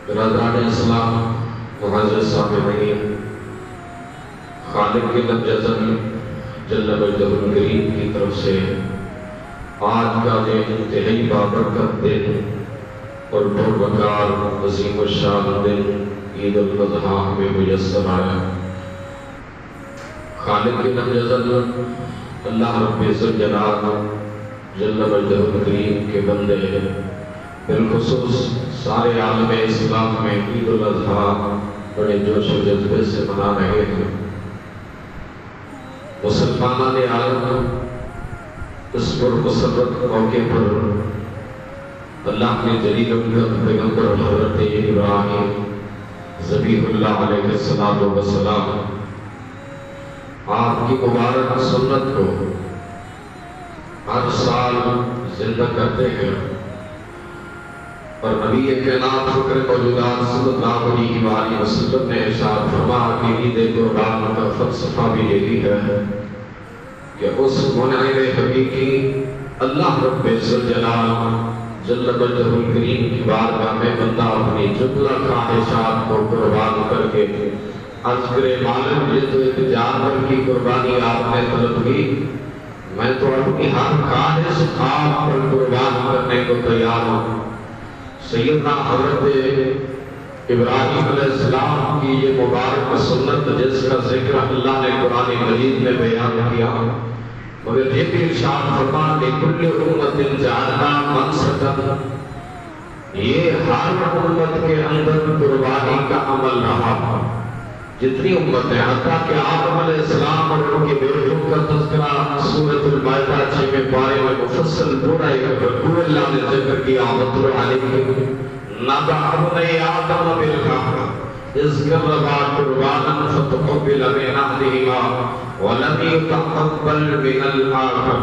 برادران اسلام، معزز سامعین، خالق لب جزل جل مجدہ الکریم کی طرف سے آج کا یہ انتہائی بابرکت دن اور پروقار عظیم الشان دن عید الاضحیٰ ہمیں میسر آیا۔ خالق لب جزل اللہ رب ذوالجلال جل مجدہ الکریم کے بندے بالخصوص سارے عالم اسلام میں عید الاضحیٰ بڑے جوش و جذبے سے منا رہے ہیں۔ مسلمانان عالم اس پر مسرت موقع پر اللہ کے جلیل القدر پیغمبر حضرت ابراہیم ذبیح اللہ علیہ السلام آپ کی مبارک سنت کو ہر سال زندہ کرتے ہیں، اور نبی کائنات فکر موجودات صلی اللہ علیہ وآلہ وسلم نے ارشاد فرمایا کہ عید قربان کا فلسفہ بھی یہی ہے کہ اس منعم حقیقی اللہ رب ذوالجلال جل مجدہ الکریم کی بارگاہ میں بندہ اپنی جملہ خواہشات کو قربان کر کے عرض کرے مالک یہ تو ایک جانور کی قربانی آپ نے طلب کی، میں تو اپنی ہر خواہش آپ پر قربان کرنے کو تیار ہوں۔ سیدنا حضرت ابراہیم علیہ السلام کی یہ مبارک سنت جس کا ذکر اللہ نے قرآن مجید میں بیان کیا، مگر یہ بھی ارشاد فرمایا لِكُلِّ أُمَّةٍ جَعَلْنَا مَنْسَكًا، یہ ہر امت کے اندر قربانی کا عمل رہا۔ جتنی امتیں حتیٰ کہ آدم علیہ السلام اور ان کے بیٹوں کا تذکرہ سورۃ المائدہ 6 پارے میں مفصل پورا ایک رکوع اللہ نے ذکر کیا وَاتْلُ عَلَيْهِمْ نَبَأَ ابْنَيْ آدَمَ بِالْحَقِّ إِذْ قَرَّبَا قُرْبَانًا فَتُقُبِّلَ مِنْ أَحَدِهِمَا وَلَمْ يُتَقَبَّلْ مِنَ الْآخَرِ۔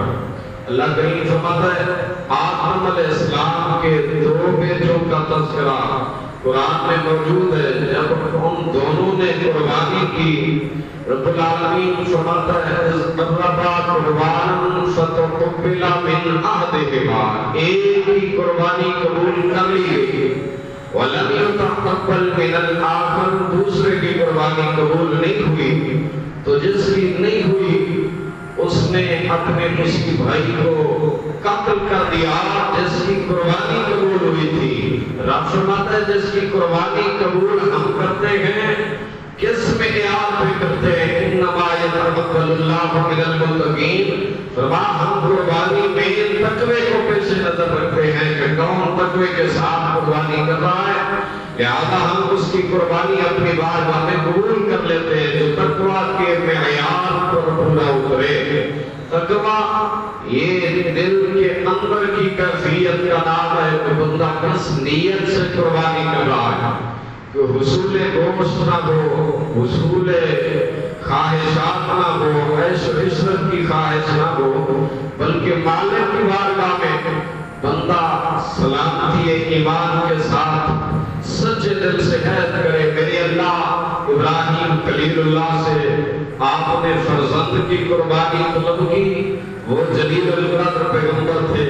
اللہ کریم فرماتا ہے آدم علیہ السلام کے دو بیٹوں کا تذکرہ قرآن میں موجود ہے۔ جب ان دونوں نے قربانی کی، رب العالمین فرماتا ہے اِذْ قَرَّبَا قُرْبَانًا فَتُقُبِّلَ مِنْ أَحَدِهِمَا، ایک ہی قربانی قبول کر لی گئی، وَلَمْ يُتَقَبَّلْ مِنَ الْآخَرِ، دوسرے کی قربانی قبول نہیں ہوئی۔ تو جس کی نہیں ہوئی اس نے اپنے کسی بھائی کو قتل کر دیا جس کی قربانی قبول ہوئی تھی۔ رب فرماتا ہے جس کی قربانی قبول ہم کرتے ہیں کس معیار پہ کرتے ہیں؟ انما یتقبل اللہ من المتقین، فرمایا ہم قربانی میں تقوی کو پیش نظر رکھتے ہیں کہ کون تقوی کے ساتھ قربانی کر رہا ہے، لہذا ہم اس کی قربانی اپنی بارگاہ میں قبول کر لیتے ہیں جو تقوی کے معیار پر پورا اترے۔ تقوی یہ دل کے اندر کی کیفیت کا نام ہے کہ بندہ کس نیت سے قربانی کر رہا ہے، کہ حصول گوشت نہ ہو، حصول خواہشات نہ ہو، عیش و عشرت کی خواہش نہ ہو، بلکہ مالک کی بارگاہ میں بندہ سلامتی ایمان کے ساتھ سچے دل سے عہد کرے میرے اللہ ابراہیم خلیل اللہ سے آپ نے فرزند کی قربانی طلب کی، وہ جلیل القدر پیغمبر تھے،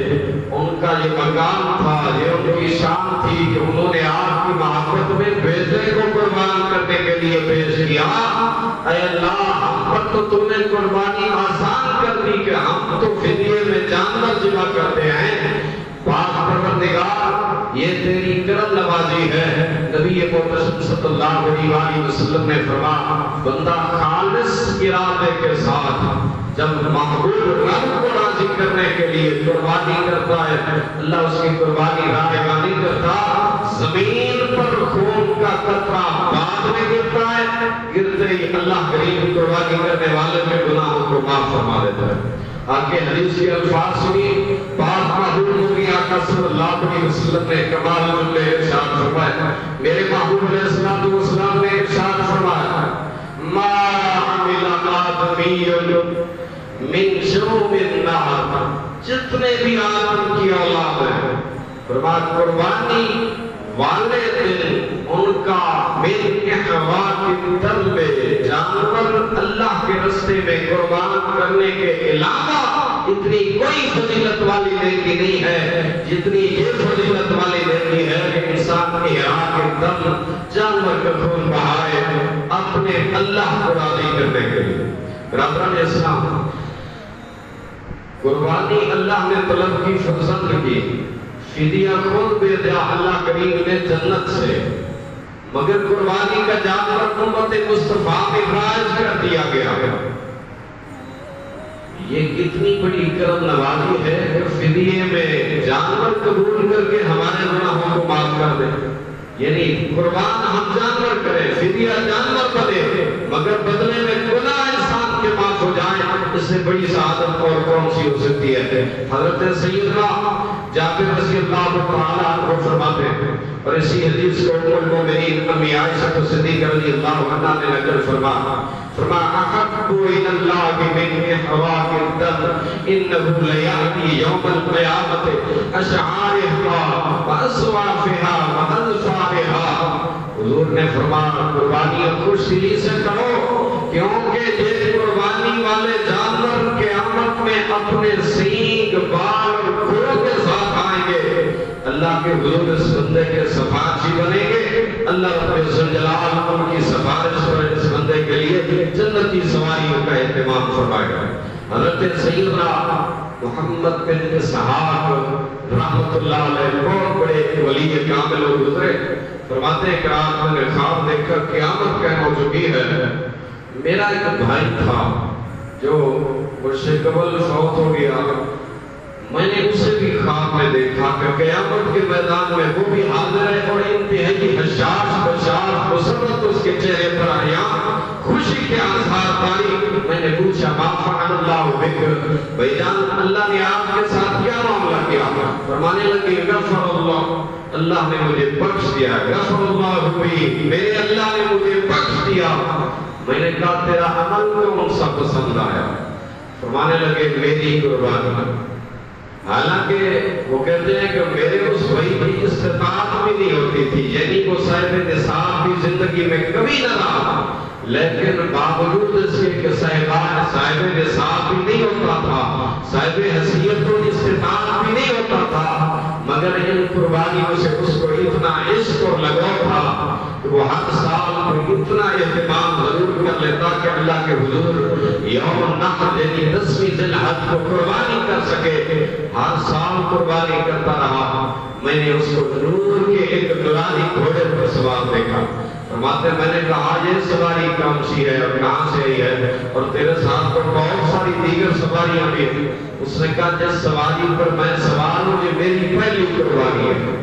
ان کا یہ مقام تھا، یہ ان کی شان تھی کہ انہوں نے آپ کی محبت میں بیٹے کو قربان کرنے کے لیے پیش کیا۔ اے اللہ ہم پر تو تم نے قربانی آسان کر دی کہ ہم تو فدیے میں جانور ذبح کرتے ہیں، پاک پروردگار یہ تیری کرم نوازی ہے۔ نبی محترم صلی اللہ علیہ وسلم نے فرمایا بندہ خالص ارادے کے ساتھ جب محبوب رب کو راضی کرنے کے لیے قربانی کرتا ہے، اللہ اس کی قربانی رائگاں نہیں کرتا، زمین پر خون کا قطرہ بعد میں گرتا ہے، گرتے ہی اللہ کریم قربانی کرنے والے کے گناہوں کو معاف فرما دیتا ہے۔ آگے حدیث کے الفاظ سنی، پاک محبوب نبی آقا صلی اللہ علیہ وسلم نے کمال جملے ارشاد فرمایا، میرے محبوب علیہ السلام نے ارشاد فرمایا ما عمل آدمی من شوم النار، جتنے بھی آدم کی اولاد ہیں فرمایا قربانی والے دن ان کا من ہوا کے دم میں جانور اللہ کے راستے میں قربان کرنے کے علاوہ اتنی کوئی فضیلت والی نیکی نہیں ہے جتنی یہ فضیلت والی نیکی ہے کہ انسان کے ہوا کے دم جانور کا خون بہائے اپنے اللہ کو راضی کرنے کے لیے۔ برادران اسلام، قربانی اللہ نے طلب کی، پسند کی، فدیہ خود دے دیا اللہ کریم نے جنت سے، مگر قربانی کا جانور امت مصطفیٰ میں رائج کر دیا گیا۔ یہ کتنی بڑی کرم نوازی ہے کہ فدیے میں جانور قبول کر کے ہمارے گناہوں کو معاف کر دے۔ یعنی قربان ہم جانور کریں، فدیہ جانور بنے، مگر بدلے میں گناہ انسان کے معاف ہو جائیں، اس سے بڑی سعادت اور کون سی ہو سکتی ہے۔ حضرت سیدنا جابر رضی اللہ تعالیٰ عنہ فرماتے ہیں، اور اسی حدیث کو ام المومنین امی عائشہ صدیقہ رضی اللہ عنہا نے نقل فرمایا، احب الى اللہ من احواک الدم انه لیاتی یوم القیامت اشعارها واصوافها واظفارها۔ حضور نے فرمایا قربانی خوش دلی سے کرو، کیونکہ یہ قربانی والے جانور قیامت میں اپنے سینگ بال اور کھروں کے ساتھ آئیں گے، اللہ کے حضور اس بندے کے سفارشی بنیں گے، اللہ رب الجلال ان کی سفارش پر اس بندے کے لیے جنتی سواریوں کا اہتمام فرمائے گا۔ حضرت سیدنا محمد بن اسحاق رحمت اللہ علیہ بہت بڑے ولی کامل و گزرے، فرماتے ہیں کہ رات میں نے خواب دیکھا قیامت قائم ہو چکی ہے، میرا ایک بھائی تھا جو مجھ سے قبل فوت ہو گیا، میں نے اسے بھی خواب میں دیکھا کہ قیامت کے میدان میں وہ بھی حاضر ہے اور انتہائی حشاش بشاش مسرت اس کے چہرے پر آیا، خوشی کے آثار تاری۔ میں نے پوچھا ما فعل اللہ بک، بھائی جان اللہ نے آپ کے ساتھ کیا معاملہ کیا؟ فرمانے لگے غفر اللہ، اللہ نے مجھے بخش دیا، غفر اللہ بھی، میرے اللہ نے مجھے بخش دیا۔ میں نے کہا تیرا عمل کون سا پسند آیا؟ فرمانے لگے میری قربانی۔ حالانکہ وہ کہتے ہیں کہ میرے اس بھائی کی استطاعت بھی نہیں ہوتی تھی، یعنی وہ صاحب نصاب بھی زندگی میں کبھی نہ رہا، لیکن باوجود اس کے کہ صاحب نصاب بھی نہیں ہوتا تھا، صاحب حیثیت و استطاعت بھی نہیں ہوتا تھا، مگر ان قربانیوں سے اس کو اتنا عشق اور لگاؤ تھا کہ وہ ہر سال اتنا اہتمام ضرور کر لیتا کہ اللہ کے حضور یوم النحر یعنی 10ویں ذی الحج کو قربانی کر سکے، ہر سال قربانی کرتا رہا۔ میں نے اس کو نور کے ایک نورانی گھوڑے پر سوار دیکھا، فرماتے میں نے کہا یہ سواری کون سی ہے اور کہاں سے آئی ہے، اور تیرے ساتھ تو بہت ساری دیگر سواریاں بھی ہیں۔ اس نے کہا جس سواری پر میں سوار ہوں یہ میری پہلی قربانی ہے،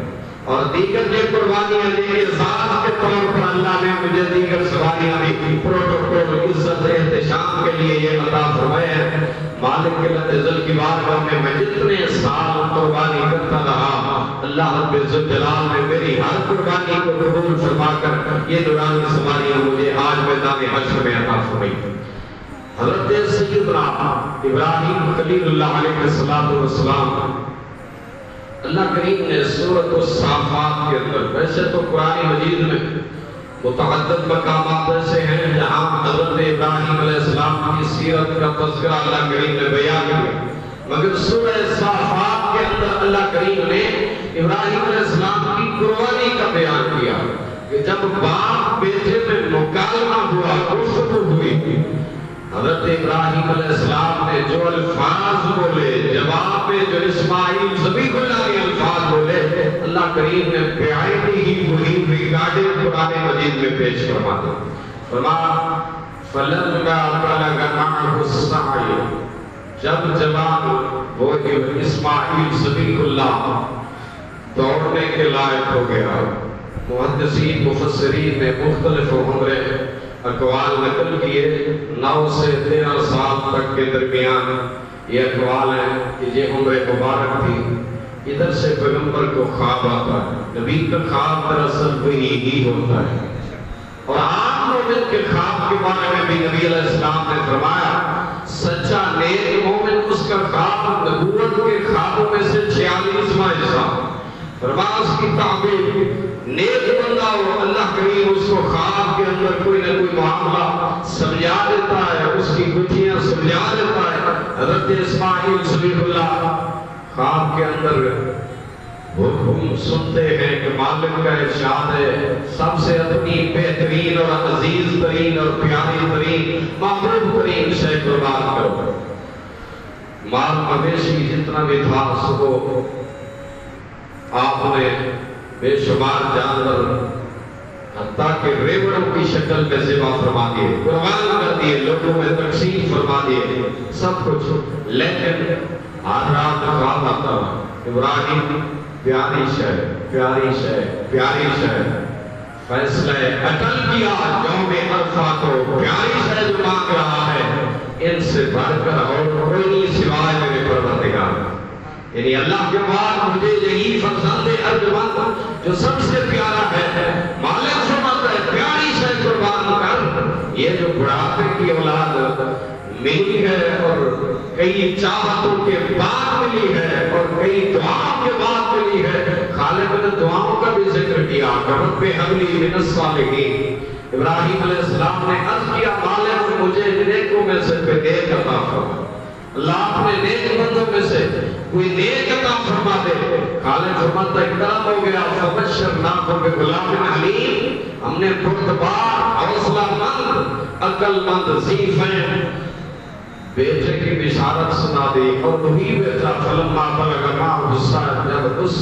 اور دیگر یہ قربانیاں یہ اعزاز کے طور پر اللہ نے مجھے دیگر سواریاں بھی پروٹوکول عزت احتشام کے لیے یہ عطا فرمائے ہیں۔ مالک کے لذل کی بارگاہ میں میں جتنے سال قربانی کرتا رہا، اللہ رب الجلال نے میری ہر قربانی کو قبول فرما کر یہ نورانی سواریاں مجھے آج میدان حشر میں عطا فرمائی۔ حضرت سیدنا ابراہیم خلیل اللہ علیہ السلام، اللہ کریم نے سورۃ الصافات کے اندر، ویسے تو قرآن مجید میں متعدد مقامات ایسے ہیں جہاں حضرت ابراہیم علیہ السلام کی سیرت کا تذکرہ اللہ کریم نے بیان کیا، مگر سورہ صافات کے اندر اللہ کریم نے ابراہیم علیہ السلام کی قربانی کا بیان کیا کہ جب باپ بیٹے میں مکالمہ ہوا، گفتگو ہوئی، حضرت ابراہیم علیہ السلام نے جو الفاظ بولے، جواب میں جو اسماعیل ذبیح اللہ کے الفاظ بولے، اللہ کریم نے بیعینی ہی وہی ریکارڈنگ قرآن مجید میں پیش فرما دیا۔ فرمایا فَلَمَّا بَلَغَ مَعَهُ السَّعْيُ، جب جوان وہ اسماعیل ذبیح اللہ دوڑنے کے لائق ہو گیا، محدثین مفسرین نے مختلف عمرے اقوال نقل کیے، 9 سے 13 سال تک کے درمیان یہ اقوال ہیں کہ یہ عمر مبارک تھی۔ ادھر سے پیغمبر کو خواب آتا ہے، نبی کا خواب دراصل وہی ہی ہوتا ہے، اور عام مومن کے خواب کے بارے میں بھی نبی علیہ السلام نے فرمایا سچا نیک مومن اس کا خواب نبوت کے خوابوں میں سے 46واں حصہ۔ فرمایا اس کی تعبیر نیک بندہ جاؤ، اللہ کریم اس کو خواب کے اندر کوئی نہ کوئی معاملہ سمجھا دیتا ہے، اس کی گتھیاں سمجھا دیتا ہے۔ حضرت اسماعیل ذبیح اللہ خواب کے اندر حکم سنتے ہیں کہ مالک کا ارشاد ہے سب سے اپنی بہترین اور عزیز ترین اور پیاری ترین محبوب ترین شے قربان کرو۔ مال مویشی جتنا بھی تھا اس کو آپ نے بے شمار جانور حتیٰ کہ ریوڑوں کی شکل میں ذبح فرما دیے، قربان کر دیے، لوگوں میں تقسیم فرما دیے سب کچھ۔ لیکن ہر رات خواب آتا ابراہیم پیاری شے پیاری شے پیاری شے، فیصلہ قتل کیا یوم عرفہ کو، پیاری شے جو مانگ رہا ہے ان سے بڑھ کر اور کوئی نہیں سوائے میرے پروردگار۔ یعنی اللہ کے بعد مجھے یہی فرزند ارجمند جو سب سے پیارا ہے، مالک فرماتا ہے پیاری شے قربان کر۔ یہ جو بڑھاپے کی اولاد ملی ہے اور کئی چاہتوں کے بعد ملی ہے اور کئی دعاؤں کے بعد ملی ہے، خالق نے دعاؤں کا بھی ذکر کیا، رب هب لي من الصالحین۔ ابراہیم علیہ السلام نے عرض کیا مالک مجھے نیکوں میں سے کوئی نیک عطا فرما، اللہ اپنے نیک بندوں میں سے کوئی نیک عطا فرما دے۔ خالق فرماتا ہے کرم ہو گیا، فبشرناکم بغلام حلیم، ہم نے بردبار حوصلہ مند عقل مند ذی فہم بیٹے کی بشارت سنا دی۔ اور وہی بیٹا فلما بلغ معه السعی، جب اس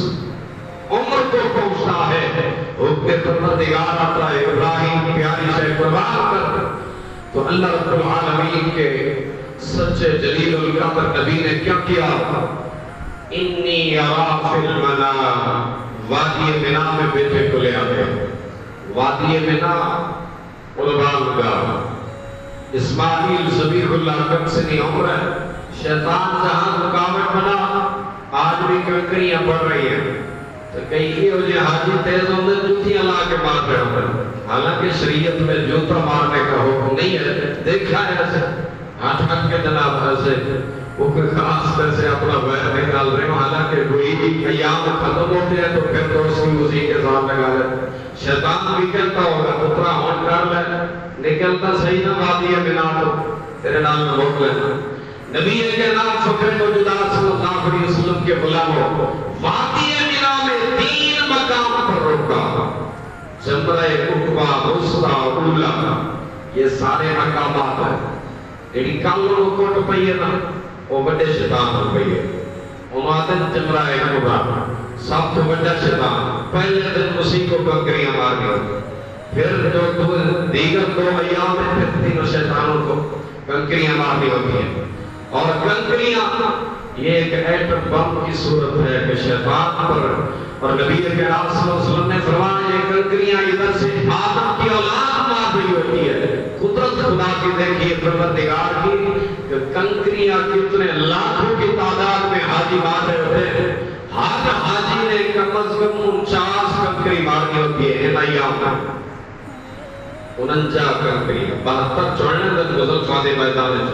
عمر کو پہنچتا ہے حکم پروردگار آتا ہے ابراہیم پیاری شے قربان کر، تو اللہ رب العالمین کے سچے جلیل القدر نبی نے کیا کیا؟ انی ارا فی المنام، وادی منا میں بیٹے کو لے آتے، وادی منا قربان گاہ، اسماعیل ذبیح اللہ کم سنی عمر ہے، شیطان جہاں رکاوٹ بنا، آج بھی کنکریاں بڑھ رہی ہیں، تو کئی کی ہو جائے حاجی تیز ہوندے جوتیاں لا کے مار رہے ہوندے، حالانکہ شریعت میں جوتا مارنے کا حکم نہیں ہے، دیکھا ہے ایسے ہاتھ ہاتھ کے جناب ایسے وہ کوئی خاص طرح سے اپنا ویر نکال رہے ہیں، حالانکہ کوئی بھی ایام ختم ہوتے ہیں تو پھر تو اس کی اسی کے ساتھ لگا لیتے۔ شیطان بھی کہتا ہوگا پترا ہون کر لے، نکلتا صحیح نہ وادی منا تو تیرے نام میں روک لینا۔ نبی کے نام فخر موجودات صلی اللہ علیہ وسلم کے غلاموں وادی منا میں 3 مقام پر روکا، جمرہ عقبہ، وسطیٰ، اولا، یہ سارے مقامات ہیں۔ ایڈی کالوں کو کوٹ پئیے نا وہ بڑے شیطان ہو پئیے، انہوں آتے جمرہ عقبہ سب تو بڑا شیطان، پہلے دن اسی کو کنکریاں مار گئے، پھر جو دیگر 2 ایام میں پھر تینوں شیطانوں کو کنکریاں مارنی ہوتی ہیں۔ اور کنکریاں یہ ایک ایٹم بم کی صورت ہے کہ شیطان پر، اور نبی کریم صلی اللہ علیہ وسلم نے فرمایا یہ کنکریاں ادھر سے آدم کی اولاد مار رہی ہوتی ہے۔ قدرت خدا کی دیکھیے پروردگار کی کہ کنکریاں کتنے لاکھوں کی تعداد میں حاجی مار رہے ہوتے ہیں، ہر حاجی نے کم از کم 49 کنکری مارنی ہوتی ہے ان ایام میں، 49 کنکری 72 چڑھنے دن گزل فادے میدان ہے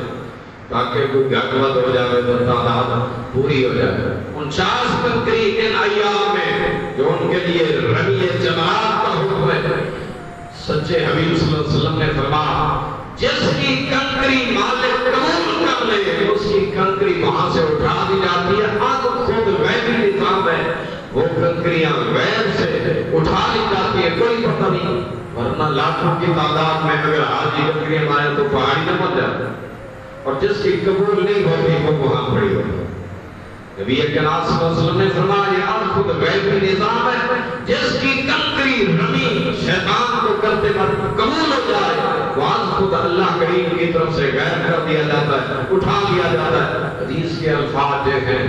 تاکہ کوئی گھٹوت ہو جائے تو تعداد پوری ہو جائے۔ 49 کنکری ان ایام میں جو ان کے لیے رمی جماعت کا حکم ہے۔ سچے حبیب صلی اللہ علیہ وسلم نے فرمایا جس کی کنکری مالک قبول کر لے اس کی کنکری وہاں سے اٹھا دی جاتی ہے، آج خود غیبی نظام ہے، وہ کنکریاں غیب سے اٹھا لی جاتی ہے، کوئی پتہ نہیں، ورنہ لاکھوں کی تعداد میں اگر حاجی کنکریاں مارے تو پہاڑی نہ بن جاتا، اور جس کی قبول نہیں ہوتی وہ وہاں پڑی ہوتی۔ نبی کریم صلی اللہ علیہ وسلم نے فرمایا یہ آج خود غیبی نظام ہے، جس کی کنکری رمی شیطان کو کرتے وقت قبول ہو جائے وہ آج خود اللہ کریم کی طرف سے غیب کر دیا جاتا ہے، اٹھا لیا جاتا ہے۔ حدیث کے الفاظ جو ہیں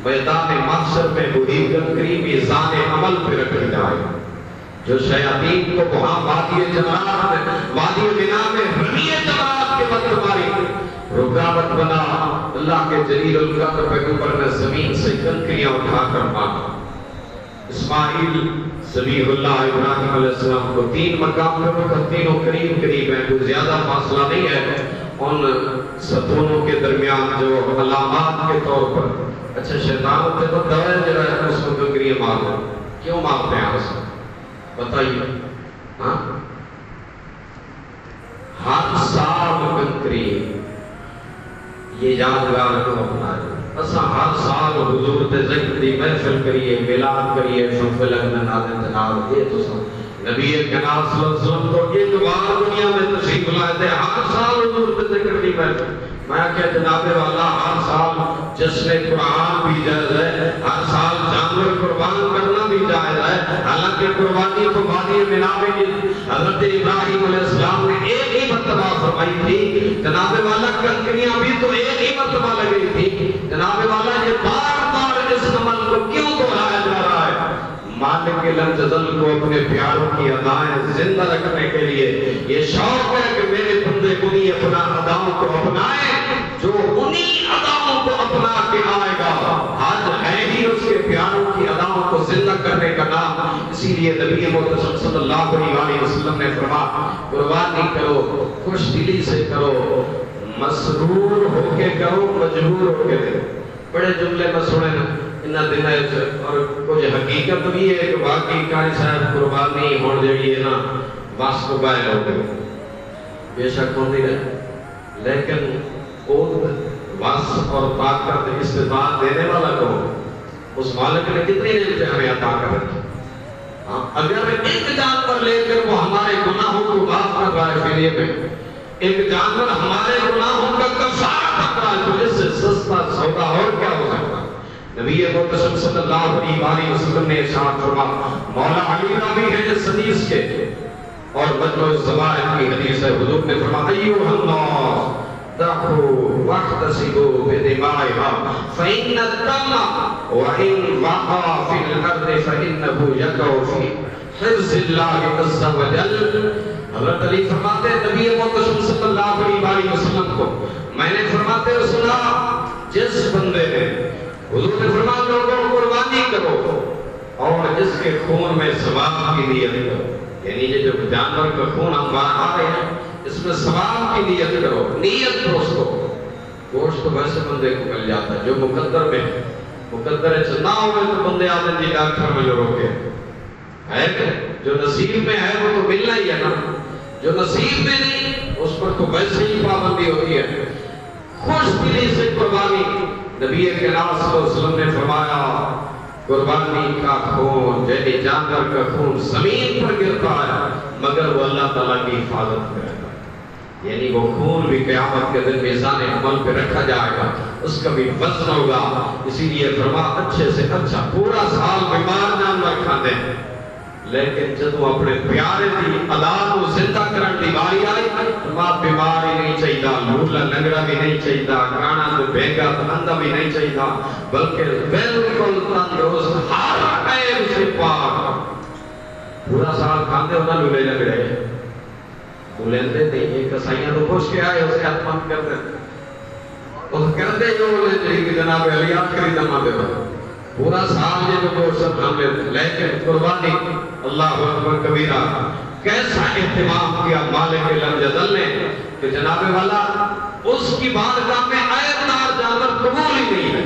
میدان محشر میں وہی کنکری میزان عمل پہ رکھی جائے، جو شیاطین کو وہاں وادی جمرات میں وادی منا میں رمی جمرات کے وقت ماری رکاوٹ بنا، اللہ کے جلیل القدر پیغمبر نے زمین سے کنکریاں اٹھا کر مارا۔ اسماعیل ذبیح اللہ ابراہیم علیہ السلام کو 3 مقام پر رکھا، تینوں قریب قریب ہیں، کوئی زیادہ فاصلہ نہیں ہے ان ستونوں کے درمیان جو علامات کے طور پر۔ اچھا شیطان ہوتے تو دوائے جو ہے اس کو کنکریاں مار دیں، کیوں مارتے ہیں اس کو؟ بتائیے ہاں ہر سال کنکری یہ یادگار کو اپنائے اسا ہر سال حضور دے ذکر دی محفل کریے میلاد کریے شوف لگن نادن جناب یہ تو سب نبی کرام صلی اللہ علیہ وسلم کو ایک بار دنیا میں تشریف لائے تھے ہر سال حضور دے ذکر دی محفل میں کہ جناب والا ہر سال جشن قرآن بھی جائز ہے ہر سال جانور قربان کرنا بھی جائز ہے حالانکہ قربانی تو بانی منا میں حضرت ابراہیم علیہ السلام نے ایک ہی مرتبہ فرمائی تھی جناب والا کنکریاں بھی تو ایک ہی مرتبہ لگی تھی جناب والا یہ بار بار اس عمل کو کیوں دہرایا جا رہا ہے مالک لم جزل کو اپنے پیاروں کی ادائیں زندہ رکھنے کے لیے یہ شوق ہے کہ میرے بندے انہی اپنا اداؤں کو اپنائیں جو انہی اداؤں کو اپنا کے آئے گا حج ہے ہی اس کے پیاروں کی اداؤں کو زندہ کرنے کا نام اسی لیے نبی محترم صلی اللہ علیہ وسلم نے فرمایا قربانی کرو خوش دلی سے کرو مسرور ہو کے کرو مجبور ہو کے کرو بڑے جملے میں سنے نا انہاں دنوں اور کچھ حقیقت بھی ہے کہ واقعی قاری صاحب قربانی ہون جڑی ہے نا بس کو باہر ہو گئے بے شک ہوتی ہے لیکن وس اور طاقت استطاعت دینے والا کون اس مالک نے کتنی نعمتیں ہمیں عطا کر رکھی اگر ایک جانور لے کر وہ ہمارے گناہوں کو معاف کر رہا ہے فدیے میں ایک جانور ہمارے گناہوں کا کفارہ کر رہا ہے تو اس سے سستا سودا اور کیا ہو سکتا نبی محترم صلی اللہ علیہ وسلم نے ارشاد فرمایا مولا علی نبی ہے جس حدیث کے اور مجموع الزوائد کی حدیث ہے حضور نے فرمایا ایھا الناس دعوا واحتسبوا بدمائها فإن الدم وإن وقع في الأرض فإنه يقع في حفظ الله عز وجل حضرت علی فرماتے ہیں نبی محترم صلی اللہ علیہ وسلم کو میں نے فرماتے ہوئے سنا جس بندے نے حضور نے فرمایا لوگوں قربانی کرو اور جس کے خون میں ثواب کی نیت کرو یعنی یہ جو جانور کا خون ہم آ رہے ہیں اس میں ثواب کی نیت کرو نیت درست ہو گوشت تو ویسے بندے کو مل جاتا ہے جو مقدر میں مقدر نہ ہوئے تو بندے آتے ہیں ڈاکٹر میں جو روکے ہے کہ جو نصیب میں ہے وہ تو ملنا ہی ہے نا جو نصیب میں نہیں اس پر تو ویسے ہی پابندی ہوتی ہے خوش دلی سے قربانی نبی کرام صلی اللہ علیہ وسلم نے فرمایا قربانی کا خون یعنی جانور کا خون زمین پر گرتا ہے مگر وہ اللہ تعالیٰ کی حفاظت کرے گا یعنی وہ خون بھی قیامت کے دن میزان عمل پہ رکھا جائے گا اس کا بھی وزن ہوگا اسی لیے فرمایا اچھے سے اچھا پورا سال بیمار جانور کھاتے ہیں لیکن جب وہ اپنے پیارے دی عدالت کو زندہ کرن دی باری آئی فرمایا بیمار ہی نہیں چاہیے لولا لنگڑا بھی نہیں چاہیے کانا تو بھیگا تو اندھا بھی نہیں چاہیے بلکہ بالکل تندرست ہر عیب سے پاک پورا سال کھاتے ہونا لولے لنگڑے بولندے نہیں یہ کسائیاں تو خوش کے آئے اسے ہاتھ مند کرتے اور کرتے جو بولے کہ جناب علی آخری دمہ دے رہا پورا سال یہ جو گوشت ہم لیتے لیکن قربانی اللہ اکبر کبیرہ کیسا اہتمام کیا مالک لم جزل نے کہ جناب والا اس کی بارگاہ میں عیب دار جانور قبول ہی نہیں ہے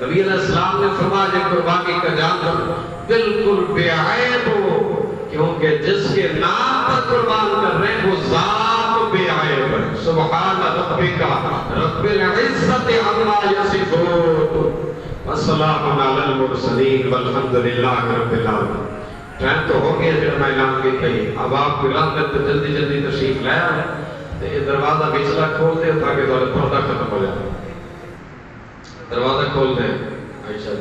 نبی علیہ السلام نے فرمایا کہ قربانی کا جانور بالکل بے عیب ہو کیونکہ جس کے نام پر قربان کر رہے ہیں وہ ذات بے عیب ہے سبحان ربک رب العزت عما یصفون والسلام علی المرسلین والحمدللہ رب العالمین ٹائم تو ہو گیا جو میں اعلان کی تھی اب آپ کی رحمت تو جلدی جلدی تشریف لایا تو یہ دروازہ بیچلا کھول دیں تاکہ دولت پردہ ختم ہو جائے دروازہ کھول دیں عائشہ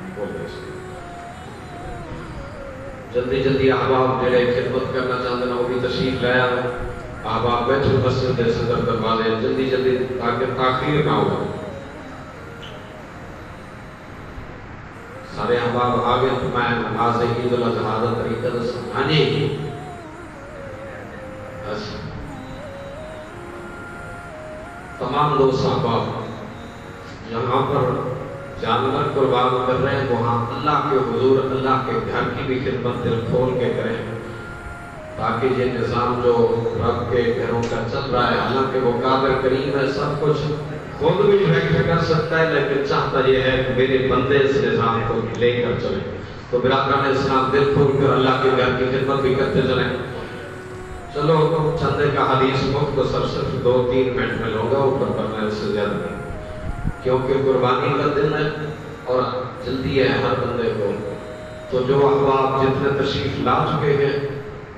کھول دیں جلدی جلدی احباب جڑے خدمت کرنا چاہتے ہیں وہ بھی تشریف لایا احباب بیٹھے مسجد دے صدر دروازے جلدی جلدی تاکہ تاخیر نہ ہو سارے احباب آگے تو میں نماز عید الاضحیٰ کا طریقہ سمجھانے تمام دوست احباب یہاں پر جانور قربان کر رہے ہیں وہاں اللہ کے حضور اللہ کے گھر کی بھی خدمت دل کھول کے کریں تاکہ یہ نظام جو رب کے گھروں کا چل رہا ہے حالانکہ وہ قادر کریم ہے سب کچھ خود بھی ویکٹ کر سکتا ہے لیکن چاہتا یہ ہے کہ میرے بندے اس نظام کو لے کر چلیں تو برادران اسلام دل کھول کر اللہ کے گھر کی خدمت بھی کرتے چلیں. چلو چند کا حدیث مختصر صرف 2-3 منٹ میں لوں گا، اوپر پر میں سے زیادہ نہیں، کیونکہ قربانی کا دن ہے اور جلدی ہے ہر بندے کو. تو جو احباب جتنے تشریف لا چکے ہیں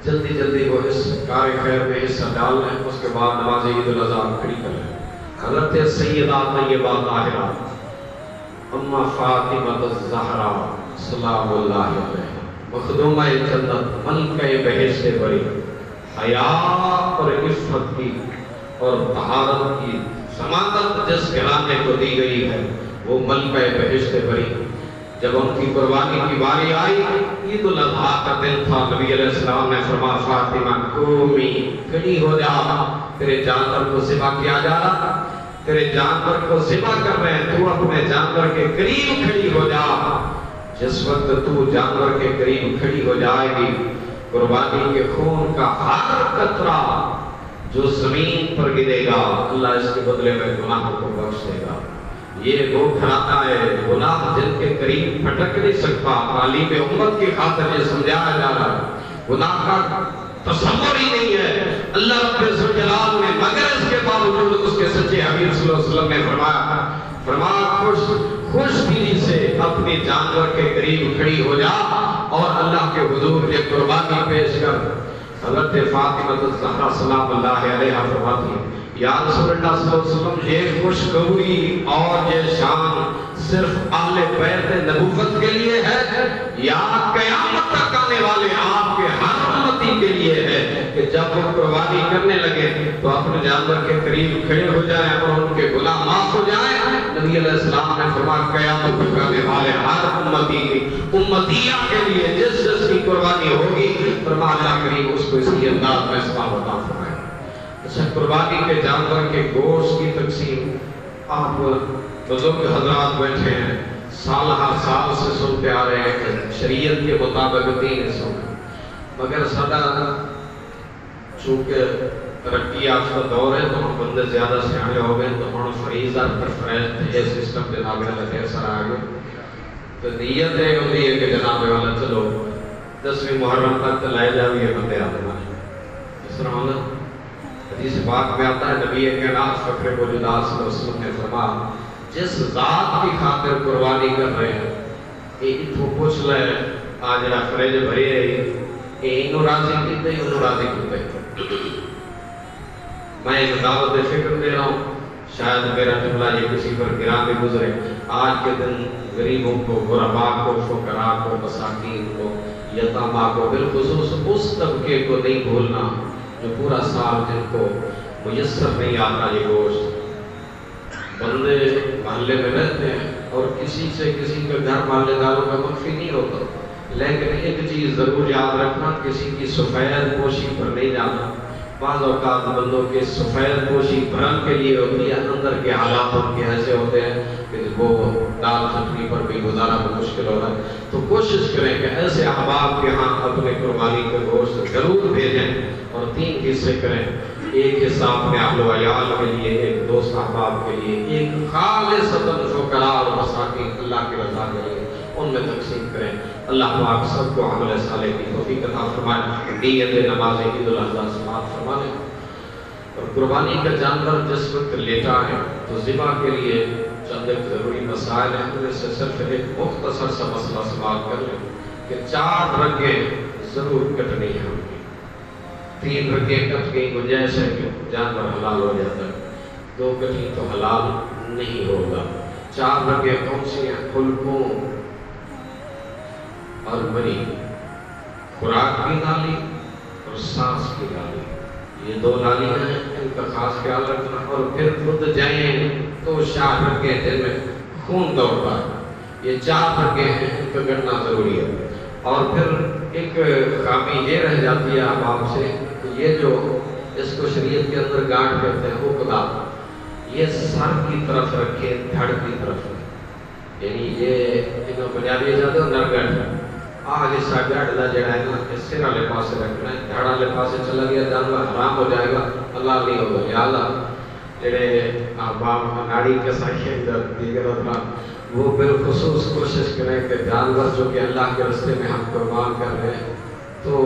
جلدی جلدی وہ اس کار خیر میں حصہ ڈال لیں، اس کے بعد نماز عید الاضحیٰ کھڑی کر لیں. حضرت سیدہ طیبہ طاہرہ اما فاطمہ الزہرا سلام اللہ علیہ، مخدومہ جنت، ملکہ بہشت بری، حیا اور عفت کی اور طہارت کی ضمانت جس گھرانے کو دی گئی ہے وہ ملکہ بہشت بری. جب ان کی قربانی کی باری آئی، عید الاضحیٰ کا دن تھا، نبی علیہ السلام نے فرمایا فاطمہ قومی، کھڑی ہو جا، تیرے جانور کو ذبح کیا جا رہا، تیرے جانور کو ذبح کر رہے ہیں، تو اپنے جانور کے قریب کھڑی ہو جا. جس وقت تو جانور کے قریب کھڑی ہو جائے گی، قربانی کے خون کا ہر قطرہ جو زمین پر گرے گا اللہ اس کے بدلے میں گناہ کو بخش دے گا. یہ وہ گھرانا ہے گناہ جن کے قریب پھٹک نہیں سکتا. تعلیم امت کی خاطر یہ سمجھایا جا رہا ہے، گناہ کا تصور ہی نہیں ہے اللہ رب الجلال نے، مگر اس کے باوجود اس کے سچے حبیب صلی اللہ علیہ وسلم نے فرمایا خوش دلی سے اپنی جانور کے قریب کھڑی ہو جا اور اللہ کے حضور یہ قربانی پیش کر. حضرت فاطمہ الزہرا سلام اللہ علیہا فرماتی ہیں یا رسول اللہ صلی اللہ علیہ وسلم، یہ خوشخبری اور یہ شان صرف اہل بیت نبوت کے لیے ہے یا قیامت تک آنے والے آپ کے ہر امتی کے لیے ہے کہ جب وہ قربانی کرنے لگے تو اپنے جانور کے قریب کھڑے ہو جائیں اور ان کے گناہ معاف ہو جائیں. نبی علیہ السلام نے فرمایا قیامت تک آنے والے ہر امتیہ کے لیے جس کی قربانی ہوگی، فرمایا اللہ کریم اس کو اسی انداز میں ثواب عطا فرمائے. اچھا، قربانی کے جانور کے گوشت کی تقسیم آپ بزرگ حضرات بیٹھے ہیں، سال ہر سال سے سنتے آ رہے ہیں کہ شریعت کے مطابق 3 حصوں میں، مگر سادہ چونکہ ترقی یافتہ دور ہے تو ہم بندے زیادہ سیانے ہو گئے تو ہم فریضہ پرفریز یہ سسٹم جناب والا ڈھیر سارا آ گئے. تو نیت ہے ہوتی ہے کہ جناب والا چلو 10ویں محرم تک لائے جاویے بندے آتے ہیں. اس طرح ہونا حدیث پاک میں آتا ہے، نبی کائنات فخر موجودات صلی اللہ علیہ وسلم نے فرمایا جس ذات کی خاطر قربانی کر رہے ہیں ایک تو پوچھ لے آج جڑا فریج بھری ہے انہوں راضی کیتے انہوں راضی کیتے. میں ایک دعوت فکر دے رہا ہوں، شاید میرا جملہ یہ کسی پر گراں بھی گزرے. آج کے دن غریبوں کو، غرباء کو، فقراء کو، مساکین کو، یتاماں کو، بالخصوص اس طبقے کو نہیں بھولنا جو پورا سال جن کو میسر نہیں آتا یہ گوشت. بندے محلے میں رہتے ہیں اور کسی سے کسی کے گھر محلے داروں کا منفی نہیں ہوتا، لیکن ایک چیز ضرور یاد رکھنا، کسی کی سفید پوشی پر نہیں جانا. بعض اوقات بندوں کے سفید پوشی بھرم کے لیے ہوتی ہے، اندر کے حالات ان کے ایسے ہوتے ہیں کہ وہ دال چٹنی پر بھی گزارا مشکل ہو رہا ہے. تو کوشش کریں کہ ایسے احباب کے ہاں اپنے قربانی کے گوشت ضرور بھیجیں اور 3 حصے کریں. ایک حصہ اپنے اہل و عیال کے لیے، ایک دوست احباب کے لیے، ایک خالصتاً فقراء اور مساکین اللہ کی رضا کے لیے ان میں تقسیم کریں. اللہ پاک سب کو عمل صالح کی توفیق عطا فرمائے. نیت نماز عید الاضحیٰ سماعت فرما لیں. اور قربانی کا جانور جس وقت لیٹا ہے تو ذبح کے لیے چند ایک ضروری مسائل ہیں، ان میں سے صرف ایک مختصر سا مسئلہ سماعت کر لیں کہ 4 رگیں ضرور کٹنی ہیں. ہم کی 3 رگیں کٹ گئی گنجائش ہے کہ جانور حلال ہو جاتا ہے، 2 کٹی تو حلال نہیں ہوگا. 4 رگیں کون سی ہیں؟ حلقوں اور بری، خوراک کی نالی اور سانس کی نالی، یہ 2 نالیاں ہیں، ان کا خاص خیال رکھنا. اور پھر خود جائیں تو 4 رگیں جن میں خون دوڑتا ہے، یہ 4 رگیں ہیں، ان کا گڑنا ضروری ہے. اور پھر ایک خامی یہ رہ جاتی ہے احباب سے، یہ جو اس کو شریعت کے اندر گانٹ کہتے ہیں عقدہ، یہ سر کی طرف رکھے، دھڑ کی طرف، یعنی یہ انہوں پنجابی جاتے ہیں نرگڑ، آج اس گڑ دا جڑا ہے نا اس سر والے پاسے رکھنا ہے. دھڑ والے پاسے چلا گیا جانور حرام ہو جائے گا، اللہ نہیں ہوگا. یا اللہ جڑے احباب ناڑی کے سائیں دیگر اطلاع وہ بالخصوص کوشش کریں کہ جانور جو کہ اللہ کے راستے میں ہم قربان کر رہے ہیں، تو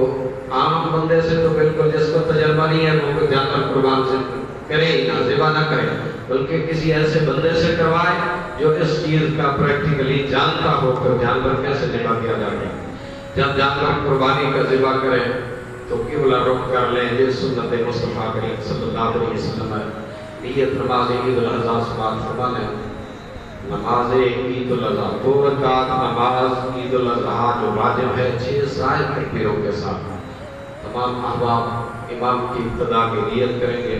عام بندے سے تو بالکل جس کو تجربہ نہیں ہے وہ جانور قربان سے کرے ہی نہ، ذبح نہ کرے، بلکہ کسی ایسے بندے سے کروائے جو اس چیز کا پریکٹیکلی جانتا ہو کہ جانور کیسے ذبح کیا جاتا ہے۔ جب جانور قربانی کا ذبح کرے تو قبلہ رخ کر لیں، یہ سنت مصطفیٰ کریم صلی اللہ علیہ وسلم ہے۔ نیت نماز عید الاضحیٰ سے بات فرما لیں، نماز عید الاضحیٰ 2 رکعت نماز عید الاضحیٰ جو واجب ہے 6 زائد تکبیروں کے ساتھ تمام احباب امام کی ابتدا کی نیت کریں گے،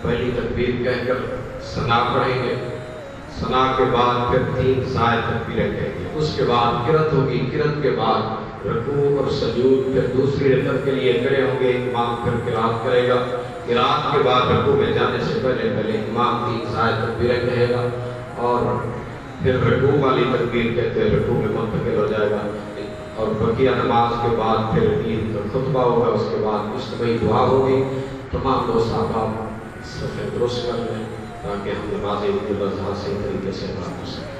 پہلی تکبیر کہہ کر ثنا پڑھیں گے، ثنا کے بعد پھر 3 زائد تکبیریں کہیں گے، اس کے بعد قرأت ہوگی، قرأت کے بعد رکوع اور سجود، پھر دوسری رکعت کے لیے کھڑے ہوں گے، امام پھر قرأت کرے گا، قرأت کے بعد رکوع میں جانے سے پہلے امام 3 زائد تکبیریں کہے گا اور پھر رکوع والی تکبیر کہتے ہیں رکوع میں منتقل ہو جائے گا، اور بقیہ نماز کے بعد پھر عید کا خطبہ ہوگا، اس کے بعد اجتماعی دعا ہوگی۔ تمام دوست احباب صفحے درست کر لیں تاکہ ہم نماز عید الاضحیٰ سے طریقے سے ادا کر سکیں۔